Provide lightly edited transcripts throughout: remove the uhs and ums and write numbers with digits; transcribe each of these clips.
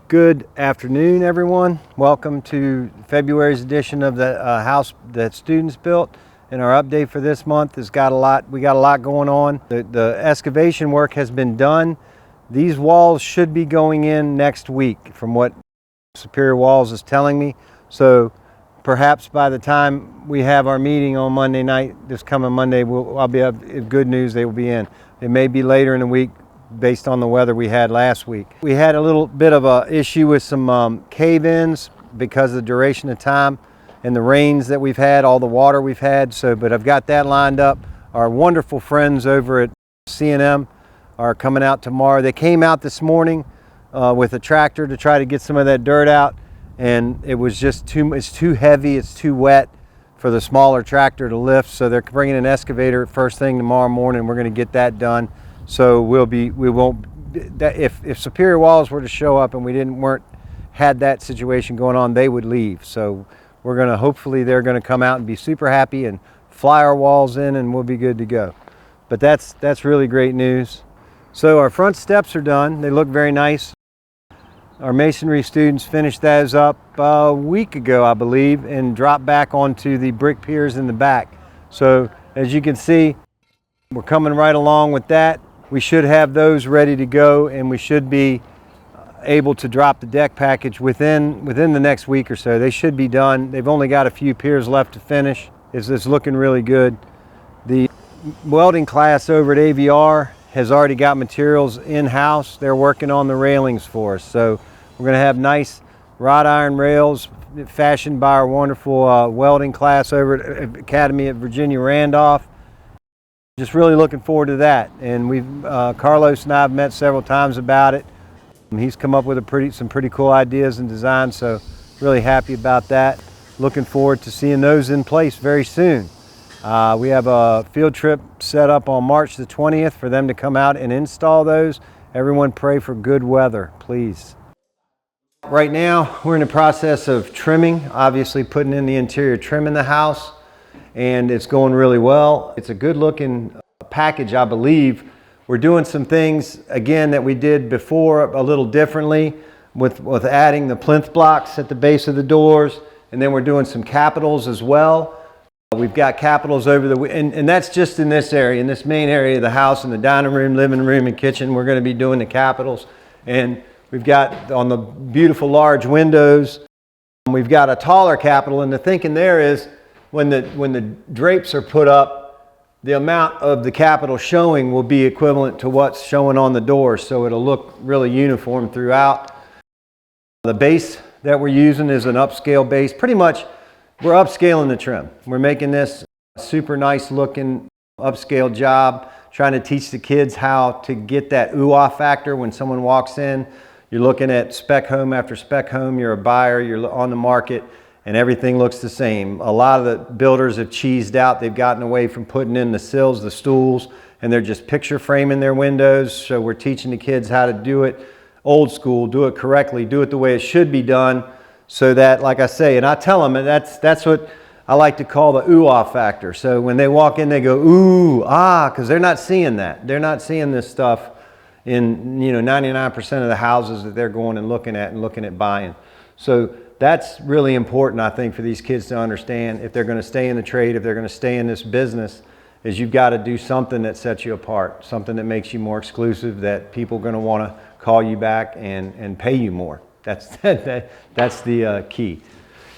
Good afternoon, everyone. Welcome to February's edition of the house that students built. And our update for this month has got a lot. We got a lot going on. The excavation work has been done. These walls should be going in next week, from what Superior Walls is telling me. So perhaps by the time we have our meeting on Monday night, this coming Monday, I'll be up. Good news, they will be in. It may be later in the week, based on the weather we had last week. We had a little bit of a issue with some cave-ins because of the duration of time and the rains that we've had, all the water we've had. But I've got that lined up. Our wonderful friends over at C&M are coming out tomorrow. They came out this morning with a tractor to try to get some of that dirt out, and it was just it's too heavy, it's too wet for the smaller tractor to lift. So they're bringing an excavator first thing tomorrow morning. We're going to get that done. So if Superior Walls were to show up and we had that situation going on, they would leave. So hopefully they're gonna come out and be super happy and fly our walls in, and we'll be good to go. But that's really great news. So our front steps are done. They look very nice. Our masonry students finished those up a week ago, I believe, and dropped back onto the brick piers in the back. So as you can see, we're coming right along with that. We should have those ready to go, and we should be able to drop the deck package within the next week or so. They should be done. They've only got a few piers left to finish. It's looking really good. The welding class over at AVR has already got materials in-house. They're working on the railings for us. So we're going to have nice wrought iron rails fashioned by our wonderful welding class over at Academy at Virginia Randolph. Just really looking forward to that. And Carlos and I have met several times about it. He's come up with some pretty cool ideas and designs, so really happy about that. Looking forward to seeing those in place very soon. We have a field trip set up on March the 20th for them to come out and install those. Everyone pray for good weather, please. Right now, we're in the process of trimming, obviously putting in the interior trim in the house, and it's going really well. It's a good looking package, I believe. We're doing some things again that we did before a little differently with adding the plinth blocks at the base of the doors, and then we're doing some capitals as well. We've got capitals and that's just in this area, in this main area of the house, in the dining room, living room, and kitchen. We're going to be doing the capitals, and we've got on the beautiful large windows, we've got a taller capital, and the thinking there is when the drapes are put up, the amount of the capital showing will be equivalent to what's showing on the doors, so it'll look really uniform throughout. The base that we're using is an upscale base. Pretty much, we're upscaling the trim. We're making this a super nice looking upscale job, trying to teach the kids how to get that ooh-ah factor when someone walks in. You're looking at spec home after spec home. You're a buyer, you're on the market, and everything looks the same. A lot of the builders have cheesed out. They've gotten away from putting in the sills, the stools, and they're just picture framing their windows. So we're teaching the kids how to do it old school, do it correctly, do it the way it should be done, so that, like I say, and I tell them, and that's what I like to call the ooh-ah factor. So when they walk in, they go, ooh, ah, because they're not seeing that. They're not seeing this stuff in 99% of the houses that they're going and looking at buying. So that's really important, I think, for these kids to understand. If they're going to stay in the trade, if they're going to stay in this business, is you've got to do something that sets you apart, something that makes you more exclusive, that people are going to want to call you back and pay you more. That's the key.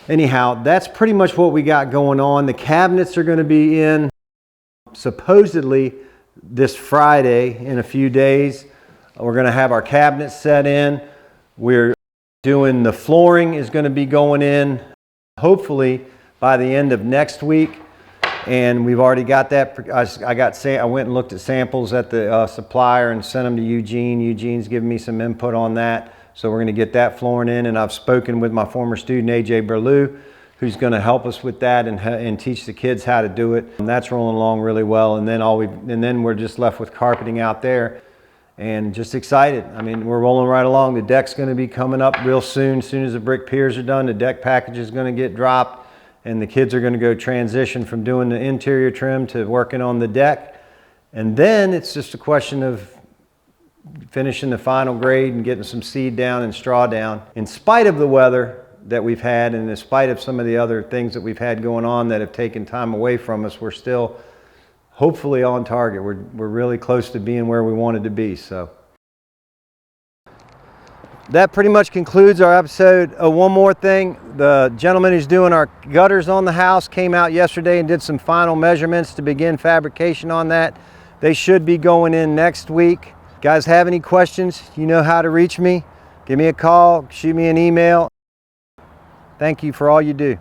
Anyhow, that's pretty much what we got going on. The cabinets are going to be in supposedly this Friday in a few days. We're going to have our cabinets set in. We're doing the flooring is going to be going in hopefully by the end of next week, and we've already got that. I went and looked at samples at the supplier and sent them to Eugene. Eugene's giving me some input on that, so we're going to get that flooring in. And I've spoken with my former student AJ Berlew, who's going to help us with that and teach the kids how to do it. And that's rolling along really well. And then we're just left with carpeting out there. And just excited. I mean, we're rolling right along. The deck's going to be coming up real soon. As soon as the brick piers are done, the deck package is going to get dropped, and the kids are going to go transition from doing the interior trim to working on the deck. And then it's just a question of finishing the final grade and getting some seed down and straw down. In spite of the weather that we've had, and in spite of some of the other things that we've had going on that have taken time away from us, we're still hopefully on target. We're really close to being where we wanted to be. So that pretty much concludes our episode. One more thing, the gentleman who's doing our gutters on the house came out yesterday and did some final measurements to begin fabrication on that. They should be going in next week. Guys, have any questions, you know how to reach me. Give me a call, shoot me an email. Thank you for all you do.